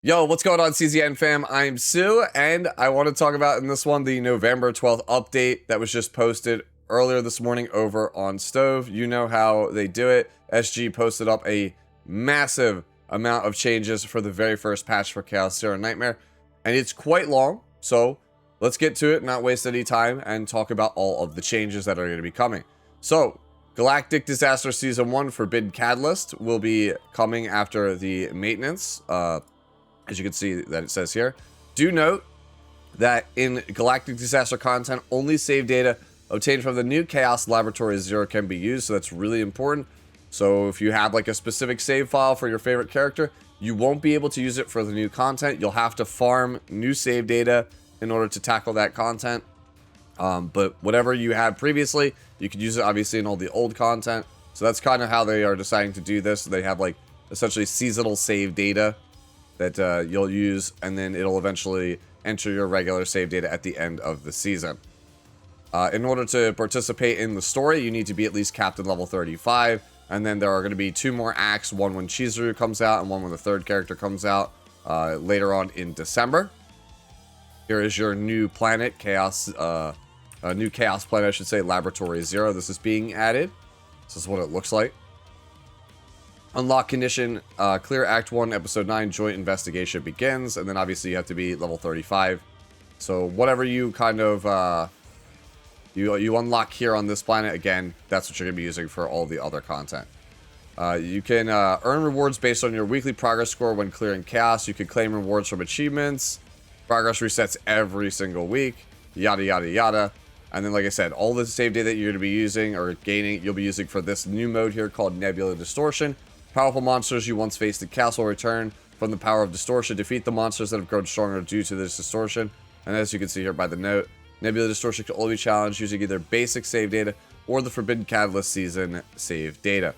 Yo, what's going on, CZN fam? I'm Sue, and I want to talk about in this one the November 12th update that was just posted earlier this morning over on Stove. You know how they do it. SG posted up a massive amount of changes for the very first patch for Chaos Zero Nightmare, and it's quite long, so let's get to it, not waste any time, and talk about all of the changes that are going to be coming. So, Galactic Disaster Season 1 Forbidden Catalyst will be coming after the maintenance, as you can see that it says here. Do note that in Galactic Disaster content, only save data obtained from the new Chaos Laboratory Zero can be used, so that's really important. So if you have like a specific save file for your favorite character, you won't be able to use it for the new content. You'll have to farm new save data in order to tackle that content. But whatever you had previously, you could use it obviously in all the old content. So that's kind of how they are deciding to do this. They have like essentially seasonal save data that you'll use, and then it'll eventually enter your regular save data at the end of the season. In order to participate in the story, you need to be at least Captain level 35, and then there are going to be 2 more acts, one when Chizuru comes out and one when the third character comes out later on in December. Here is your new planet, Chaos, new Chaos planet, I should say, Laboratory Zero. This is being added. This is what it looks like. Unlock condition, clear Act 1, Episode 9, Joint Investigation begins, and then obviously you have to be level 35. So whatever you kind of, you unlock here on this planet, again, that's what you're going to be using for all the other content. You can earn rewards based on your weekly progress score when clearing Chaos. You can claim rewards from achievements. Progress resets every single week, yada, yada, yada. And then, like I said, all the save data that you're going to be using or gaining, you'll be using for this new mode here called Nebula Distortion. Powerful monsters you once faced in Castle return from the power of distortion. Defeat the monsters that have grown stronger due to this distortion. And as you can see here by the note, Nebula Distortion can only be challenged using either basic save data or the Forbidden Catalyst season save data.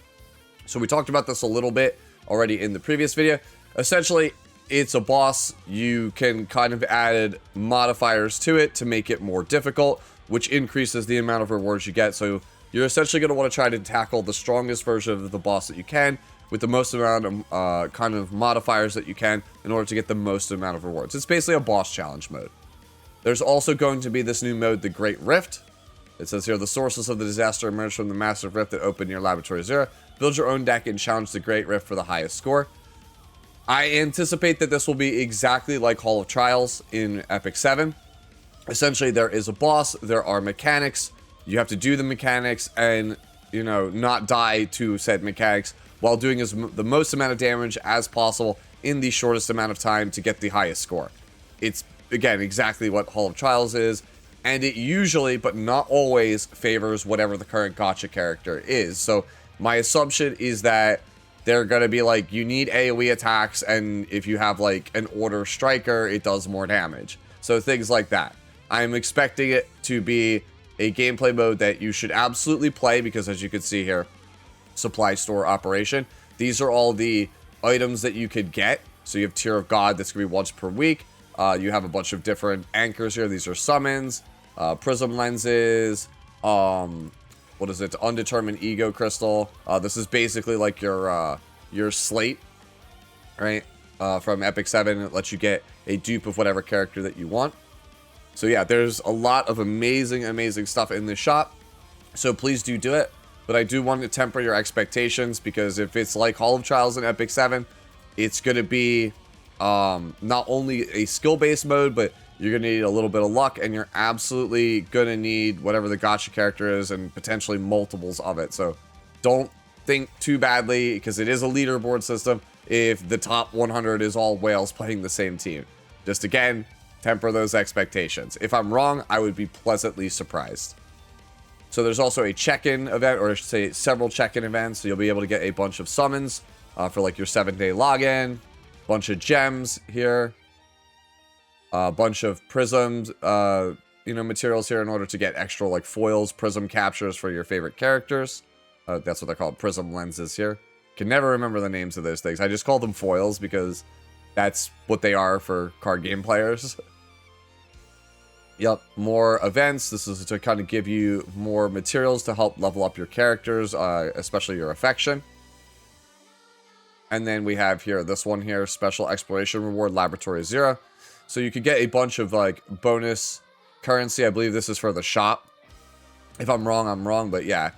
So we talked about this a little bit already in the previous video. Essentially, it's a boss. You can kind of add modifiers to it to make it more difficult, which increases the amount of rewards you get. So you're essentially going to want to try to tackle the strongest version of the boss that you can, with the most amount of kind of modifiers that you can in order to get the most amount of rewards. It's basically a boss challenge mode. There's also going to be this new mode, the Great Rift. It says here, the sources of the disaster emerge from the massive rift that opened near Laboratory Zero. Build your own deck and challenge the Great Rift for the highest score. I anticipate that this will be exactly like Hall of Trials in Epic 7. Essentially, there is a boss, there are mechanics. You have to do the mechanics and, you know, not die to said mechanics, while doing the most amount of damage as possible in the shortest amount of time to get the highest score. It's, again, exactly what Hall of Trials is, and it usually, but not always, favors whatever the current gacha character is. So my assumption is that they're going to be like, you need AoE attacks, and if you have like an Order Striker, it does more damage. So things like that. I'm expecting it to be a gameplay mode that you should absolutely play, because as you can see here, supply store operation. These are all the items that you could get. So you have Tear of God, that's gonna be once per week. You have a bunch of different anchors here. These are summons, prism lenses, what is it, undetermined ego crystal. This is basically like your slate, right, from Epic 7. It lets you get a dupe of whatever character that you want. So yeah, there's a lot of amazing stuff in this shop, so please do it. But I do want to temper your expectations, because if it's like Hall of Trials in Epic 7, it's going to be not only a skill-based mode, but you're going to need a little bit of luck, and you're absolutely going to need whatever the gacha character is, and potentially multiples of it. So don't think too badly, because it is a leaderboard system, if the top 100 is all whales playing the same team. Just again, temper those expectations. If I'm wrong, I would be pleasantly surprised. So there's also a check-in event, or I should say several check-in events. So you'll be able to get a bunch of summons for like your 7-day login, bunch of gems here, a bunch of prisms, materials here in order to get extra like foils, prism captures for your favorite characters. That's what they're called, prism lenses here. Can never remember the names of those things. I just call them foils because that's what they are for card game players. Yep, more events. This is to kind of give you more materials to help level up your characters, especially your affection. And then we have here, this one here, Special Exploration Reward, Laboratory 0. So you could get a bunch of, like, bonus currency. I believe this is for the shop. If I'm wrong, I'm wrong, but yeah.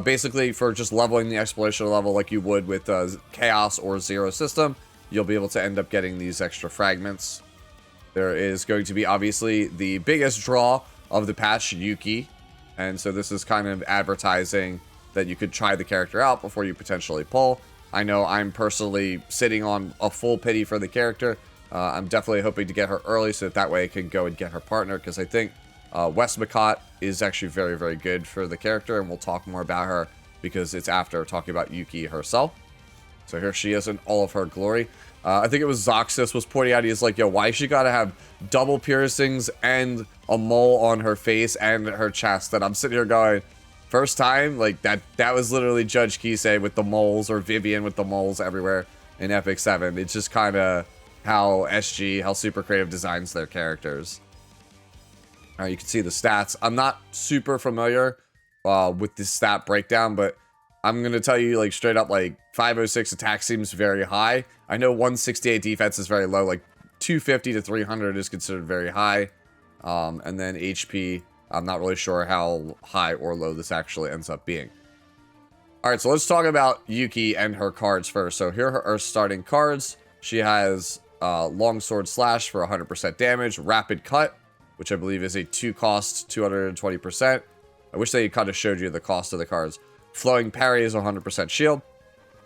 Basically, for just leveling the exploration level like you would with Chaos or Zero system, you'll be able to end up getting these extra fragments. There is going to be, obviously, the biggest draw of the patch, Yuki. And so this is kind of advertising that you could try the character out before you potentially pull. I know I'm personally sitting on a full pity for the character. I'm definitely hoping to get her early so that way I can go and get her partner, because I think Westmacott is actually very, very good for the character, and we'll talk more about her because it's after talking about Yuki herself. So here she is in all of her glory. I think it was Zoxus was pointing out, he's like, yo, why she gotta have double piercings and a mole on her face and her chest? And I'm sitting here going, first time, like, that was literally Judge Kisei with the moles, or Vivian with the moles everywhere in Epic 7. It's just kind of how how Super Creative designs their characters. You can see the stats. I'm not super familiar with the stat breakdown, but I'm going to tell you, like, straight up, like, 506 attack seems very high. I know 168 defense is very low. Like, 250 to 300 is considered very high. And then HP, I'm not really sure how high or low this actually ends up being. Alright, so let's talk about Yuki and her cards first. So here are her starting cards. She has Longsword Slash for 100% damage, Rapid Cut, which I believe is a 2-cost, 220%. I wish they kind of showed you the cost of the cards. Flowing Parry is 100% shield.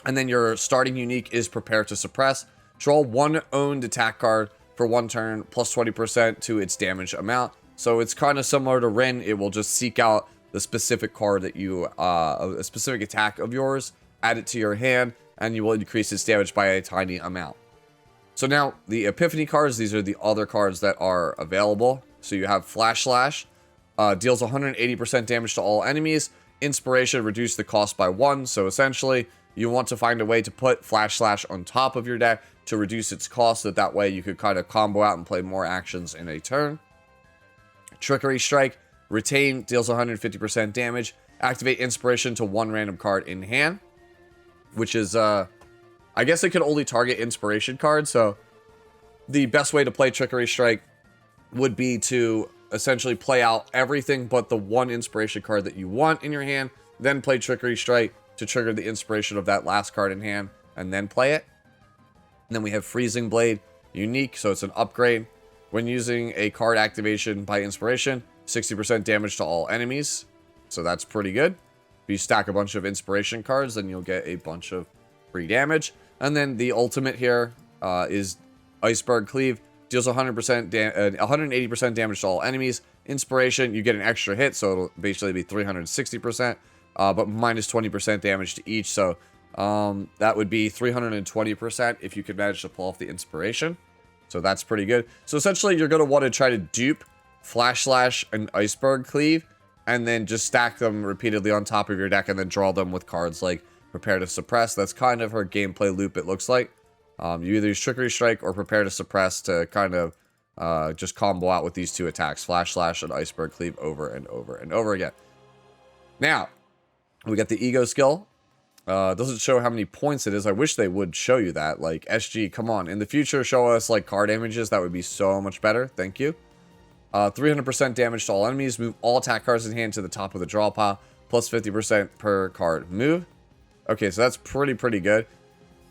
And then your starting unique is Prepare to Suppress. Draw one owned attack card for 1 turn, plus 20% to its damage amount. So it's kind of similar to Rin. It will just seek out the specific card that you, a specific attack of yours, add it to your hand, and you will increase its damage by a tiny amount. So now, the Epiphany cards, these are the other cards that are available. So you have Flash Slash, deals 180% damage to all enemies. Inspiration, reduce the cost by 1. So essentially, you want to find a way to put Flash Slash on top of your deck to reduce its cost, so that way you could kind of combo out and play more actions in a turn. Trickery Strike, retain, deals 150% damage. Activate Inspiration to 1 random card in hand, which is, I guess it could only target Inspiration cards, so the best way to play Trickery Strike would be to essentially play out everything but the 1 Inspiration card that you want in your hand, then play Trickery Strike to trigger the inspiration of that last card in hand, and then play it. And then we have Freezing Blade, unique, so it's an upgrade. When using a card activation by inspiration, 60% damage to all enemies, so that's pretty good. If you stack a bunch of inspiration cards, then you'll get a bunch of free damage. And then the ultimate here is Iceberg Cleave, deals 180% damage to all enemies. Inspiration, you get an extra hit, so it'll basically be 360%, but minus 20% damage to each, so that would be 320% if you could manage to pull off the inspiration. So that's pretty good. So essentially, you're going to want to try to dupe Flash Slash and Iceberg Cleave, and then just stack them repeatedly on top of your deck, and then draw them with cards like Prepare to Suppress. That's kind of her gameplay loop, it looks like. You either use Trickery Strike or Prepare to Suppress to kind of just combo out with these 2 attacks, Flash Slash and Iceberg Cleave, over and over and over again. Now, we got the Ego skill. Doesn't show how many points it is. I wish they would show you that. Like, SG, come on. In the future, show us, like, card images. That would be so much better. Thank you. 300% damage to all enemies. Move all attack cards in hand to the top of the draw pile. Plus 50% per card move. Okay, so that's pretty good.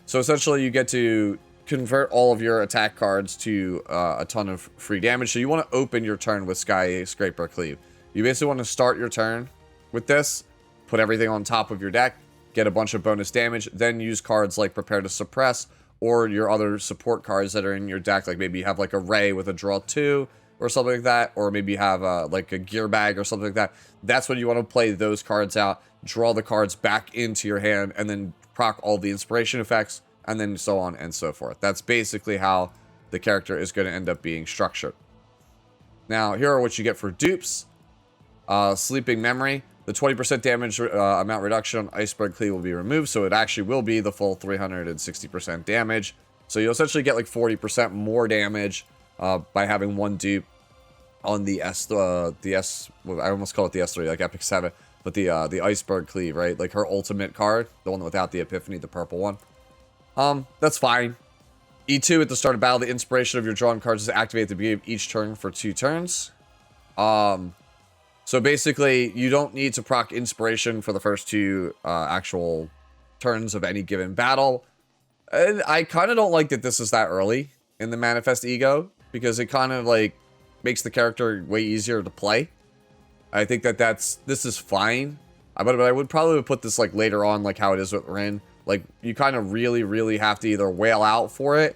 So essentially, you get to convert all of your attack cards to a ton of free damage. So you want to open your turn with Skyscraper Cleave. You basically want to start your turn with this, put everything on top of your deck, get a bunch of bonus damage, then use cards like Prepare to Suppress, or your other support cards that are in your deck, like maybe you have like a Ray with a draw 2, or something like that, or maybe you have like a Gear Bag or something like that. That's when you want to play those cards out, draw the cards back into your hand, and then proc all the inspiration effects, and then so on and so forth. That's basically how the character is going to end up being structured. Now, here are what you get for dupes. Sleeping Memory. The 20% damage amount reduction on Iceberg Cleave will be removed, so it actually will be the full 360% damage. So you'll essentially get like 40% more damage by having 1 dupe on the I almost call it the S3, like Epic 7, but the Iceberg Cleave, right? Like her ultimate card, the one without the Epiphany, the purple one. That's fine. E2 at the start of battle, the inspiration of your drawn cards is activated at the beginning of each turn for 2 turns. So basically, you don't need to proc inspiration for the first 2 actual turns of any given battle. And I kind of don't like that this is that early in the Manifest Ego, because it kind of like makes the character way easier to play. I think that this is fine, but I would probably put this like later on, like how it is with Rin. Like, you kind of really have to either wail out for it,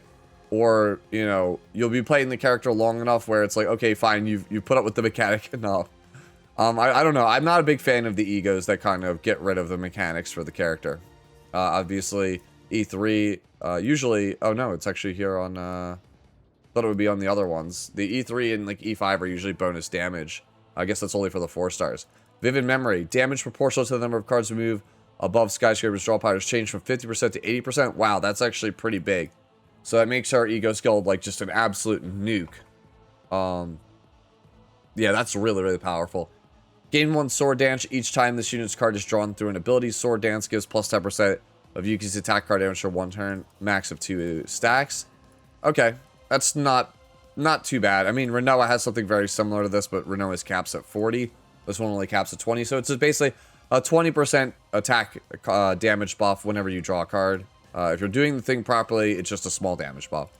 or, you know, you'll be playing the character long enough where it's like, okay, fine, you've put up with the mechanic enough. I don't know. I'm not a big fan of the egos that kind of get rid of the mechanics for the character. Obviously, E3, usually... Oh, no, it's actually here on... thought it would be on the other ones. The E3 and, like, E5 are usually bonus damage. I guess that's only for the 4 stars. Vivid Memory. Damage proportional to the number of cards removed above Skyscraper's draw power has changed from 50% to 80%. Wow, that's actually pretty big. So that makes our ego skill, like, just an absolute nuke. Yeah, that's really powerful. Gain 1 Sword Dance each time this unit's card is drawn through an ability. Sword Dance gives plus 10% of Yuki's attack card damage for 1 turn, max of 2 stacks. Okay, that's not too bad. I mean, Renoa has something very similar to this, but Renoa's caps at 40. This one only caps at 20, so it's just basically a 20% attack damage buff whenever you draw a card. If you're doing the thing properly, it's just a small damage buff.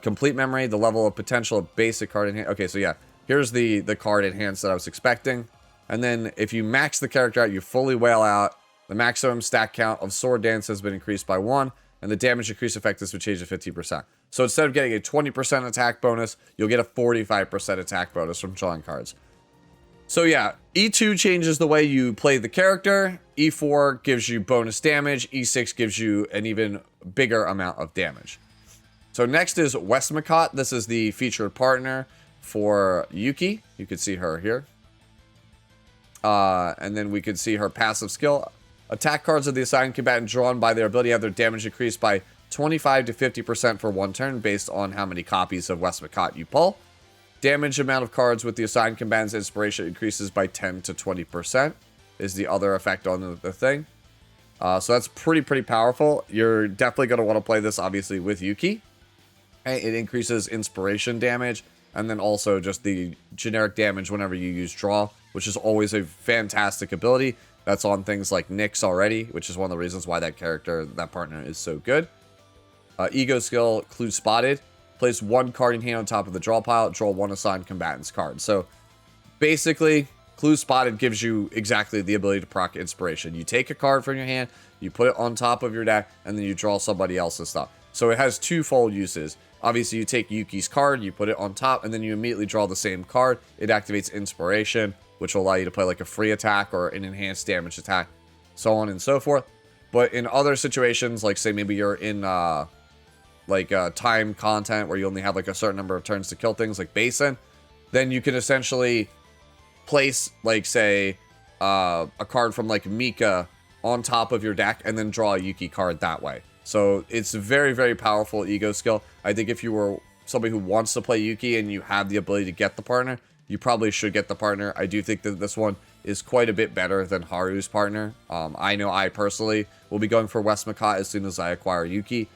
Complete Memory, the level of potential of basic card in hand. Okay, so yeah, here's the card enhanced that I was expecting. And then if you max the character out, you fully wail out. The maximum stack count of Sword Dance has been increased by 1, and the damage increase effect has been changed to 15%. So instead of getting a 20% attack bonus, you'll get a 45% attack bonus from drawing cards. So yeah, E2 changes the way you play the character. E4 gives you bonus damage. E6 gives you an even bigger amount of damage. So next is Westmacott. This is the featured partner for Yuki. You can see her here. And then we can see her passive skill. Attack cards of the assigned combatant drawn by their ability have their damage increased by 25 to 50% for 1 turn based on how many copies of Westmacott you pull. Damage amount of cards with the assigned combatant's inspiration increases by 10 to 20% is the other effect on the thing. So that's pretty powerful. You're definitely going to want to play this, obviously, with Yuki. It increases inspiration damage, and then also just the generic damage whenever you use draw, which is always a fantastic ability. That's on things like Nyx already, which is one of the reasons why that character, that partner, is so good. Ego skill, Clue Spotted. Place 1 card in hand on top of the draw pile. Draw 1 assigned combatant's card. So basically, Clue Spotted gives you exactly the ability to proc inspiration. You take a card from your hand, you put it on top of your deck, and then you draw somebody else's stuff. So it has 2-fold uses. Obviously, you take Yuki's card, you put it on top, and then you immediately draw the same card. It activates inspiration, which will allow you to play like a free attack or an enhanced damage attack, so on and so forth. But in other situations, like say maybe you're in time content where you only have like a certain number of turns to kill things, like Basin, then you can essentially place like say a card from like Mika on top of your deck and then draw a Yuki card that way. So it's a very powerful ego skill. I think if you were somebody who wants to play Yuki and you have the ability to get the partner, you probably should get the partner. I do think that this one is quite a bit better than Haru's partner. I know I personally will be going for Westmacott as soon as I acquire Yuki,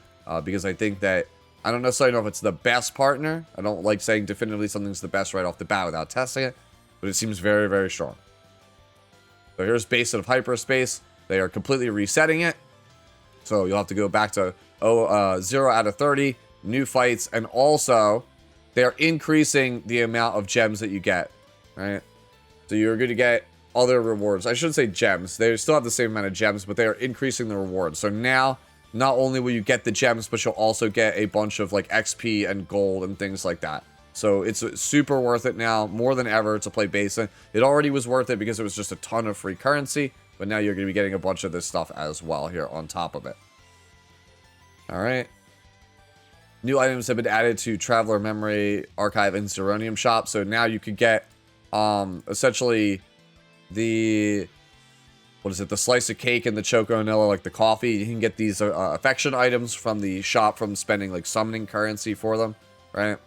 because I think that, I don't necessarily know if it's the best partner. I don't like saying definitively something's the best right off the bat without testing it, but it seems very strong. So here's Basin of Hyperspace. They are completely resetting it. So you'll have to go back to 0 out of 30, new fights, and also they're increasing the amount of gems that you get, right? So you're going to get other rewards. I shouldn't say gems. They still have the same amount of gems, but they are increasing the rewards. So now, not only will you get the gems, but you'll also get a bunch of like XP and gold and things like that. So it's super worth it now, more than ever, to play Basin. It already was worth it because it was just a ton of free currency, but now you're going to be getting a bunch of this stuff as well here on top of it. All right. New items have been added to Traveler Memory, Archive, and Zeronium Shop. So now you could get, essentially, the, the slice of cake and the Choco Vanilla, like the coffee. You can get these affection items from the shop from spending, like, summoning currency for them, right?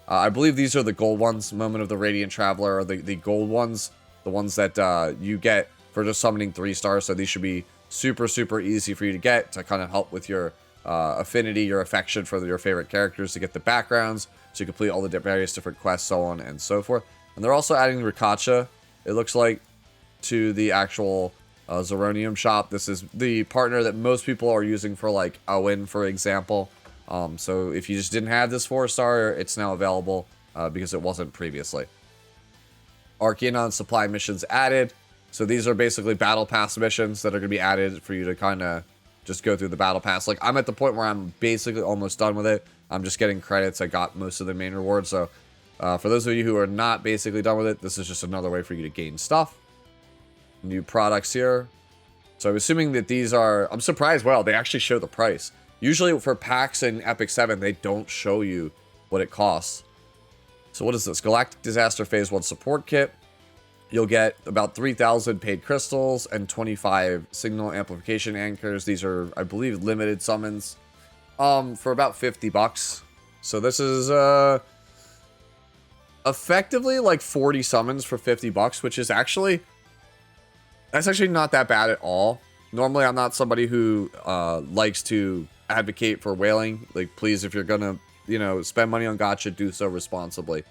I believe these are the gold ones. Moment of the Radiant Traveler, or the gold ones. The ones that you get for just summoning 3 stars. So these should be super easy for you to get to kind of help with your affinity, your affection for your favorite characters to get the backgrounds, so you complete all the various different quests, so on and so forth. And they're also adding Rikacha, it looks like, to the actual Zeronium shop. This is the partner that most people are using for like Owen, for example. So if you just didn't have this 4-star, it's now available because it wasn't previously. Arcanon supply missions added. So these are basically battle pass missions that are going to be added for you to kind of just go through the battle pass. Like, I'm at the point where I'm basically almost done with it. I'm just getting credits. I got most of the main rewards. So for those of you who are not basically done with it, this is just another way for you to gain stuff. New products here. So I'm assuming that these are... I'm surprised, well, they actually show the price. Usually for packs in Epic 7, they don't show you what it costs. So what is this? Galactic Disaster Phase 1 Support Kit. You'll get about 3,000 paid crystals and 25 signal amplification anchors. These are, I believe, limited summons for about 50 bucks. So this is effectively like 40 summons for 50 bucks, which is actually... That's actually not that bad at all. Normally, I'm not somebody who likes to advocate for whaling. Like, please, if you're gonna, you know, spend money on gacha, do so responsibly.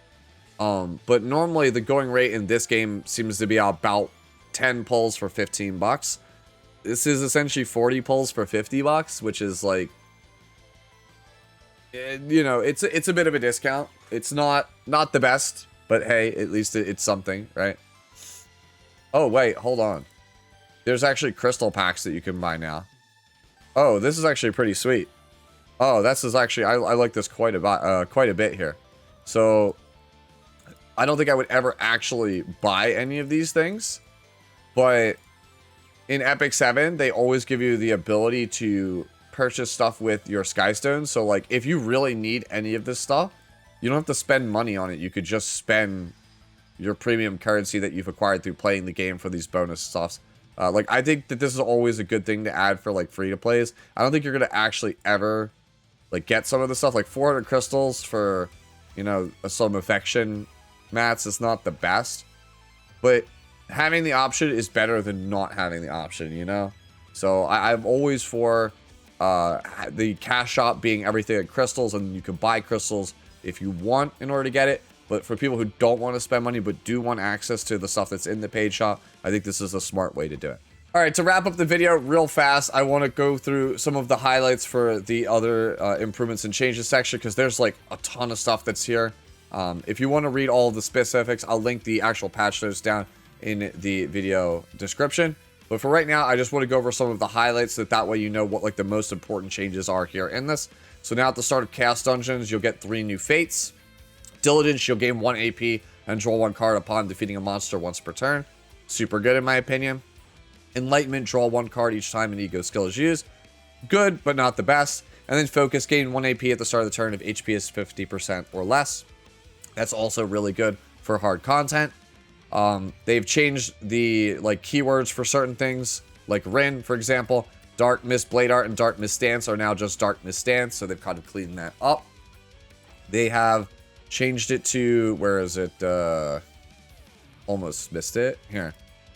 But normally, the going rate in this game seems to be about 10 pulls for 15 bucks. This is essentially 40 pulls for 50 bucks, which is like, you know, it's a bit of a discount. It's not the best, but hey, at least it's something, right? Oh, wait, hold on. There's actually crystal packs that you can buy now. Oh, this is actually pretty sweet. Oh, this is actually... I like this quite a bit here. So, I don't think I would ever actually buy any of these things. But in Epic 7, they always give you the ability to purchase stuff with your Skystones. So, like, if you really need any of this stuff, you don't have to spend money on it. You could just spend your premium currency that you've acquired through playing the game for these bonus stuffs. Like, I think that this is always a good thing to add for, like, free-to-plays. I don't think you're going to actually ever, like, get some of the stuff. Like, 400 crystals for, you know, some affection mats is not the best. But having the option is better than not having the option, you know? So, I'm always for the cash shop being everything at crystals, and you can buy crystals if you want in order to get it. But for people who don't want to spend money but do want access to the stuff that's in the paid shop, I think this is a smart way to do it. All right, to wrap up the video real fast, I want to go through some of the highlights for the other improvements and changes section, because there's like a ton of stuff that's here. If you want to read all of the specifics, I'll link the actual patch notes down in the video description. But for right now, I just want to go over some of the highlights, so that way you know what like the most important changes are here in this. So now at the start of Chaos Dungeons, you'll get 3 new fates. Diligence, you'll gain 1 AP and draw 1 card upon defeating a monster once per turn. Super good in my opinion. Enlightenment, draw 1 card each time an ego skill is used. Good, but not the best. And then Focus, gain 1 AP at the start of the turn if HP is 50% or less. That's also really good for hard content. They've changed the like keywords for certain things, like Rin, for example. Dark Mist Blade Art and Dark Mist Stance are now just Dark Mist Stance, so they've kind of cleaned that up. They have changed it to, where is it? Almost missed it. Here.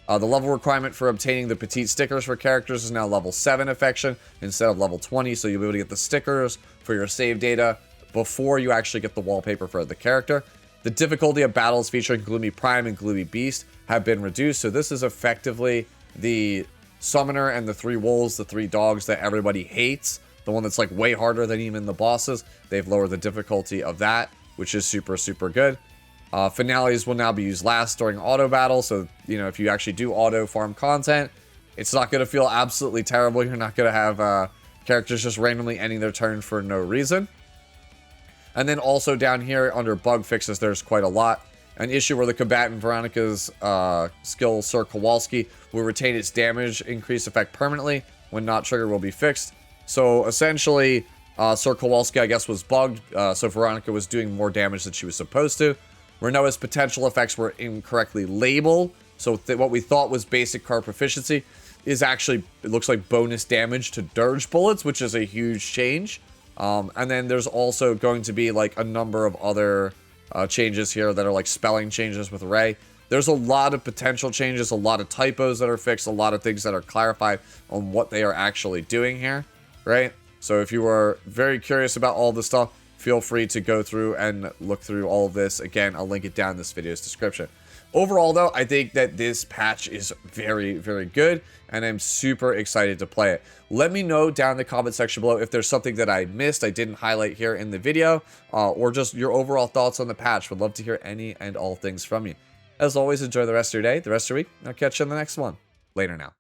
The level requirement for obtaining the petite stickers for characters is now level 7 affection instead of level 20, so you'll be able to get the stickers for your save data before you actually get the wallpaper for the character. The difficulty of battles featuring Gloomy Prime and Gloomy Beast have been reduced, so this is effectively the Summoner and the 3 wolves, the 3 dogs that everybody hates. The one that's like way harder than even the bosses. They've lowered the difficulty of that, which is super, super good. Finales will now be used last during auto battle, so, you know, if you actually do auto farm content, it's not going to feel absolutely terrible. You're not going to have characters just randomly ending their turn for no reason. And then also down here under bug fixes, there's quite a lot. An issue where the combatant Veronica's skill Sir Kowalski will retain its damage increase effect permanently when not triggered will be fixed. So essentially, Sir Kowalski, I guess, was bugged, so Veronica was doing more damage than she was supposed to. Renoa's potential effects were incorrectly labeled, so what we thought was basic card proficiency is actually, it looks like bonus damage to dirge bullets, which is a huge change. And then there's also going to be like a number of other changes here that are like spelling changes with Ray. There's a lot of potential changes, a lot of typos that are fixed, a lot of things that are clarified on what they are actually doing here, right? So if you are very curious about all this stuff, feel free to go through and look through all of this. Again, I'll link it down in this video's description. Overall, though, I think that this patch is very, very good, and I'm super excited to play it. Let me know down in the comment section below if there's something that I missed, I didn't highlight here in the video, or just your overall thoughts on the patch. Would love to hear any and all things from you. As always, enjoy the rest of your day, the rest of your week, and I'll catch you in the next one. Later now.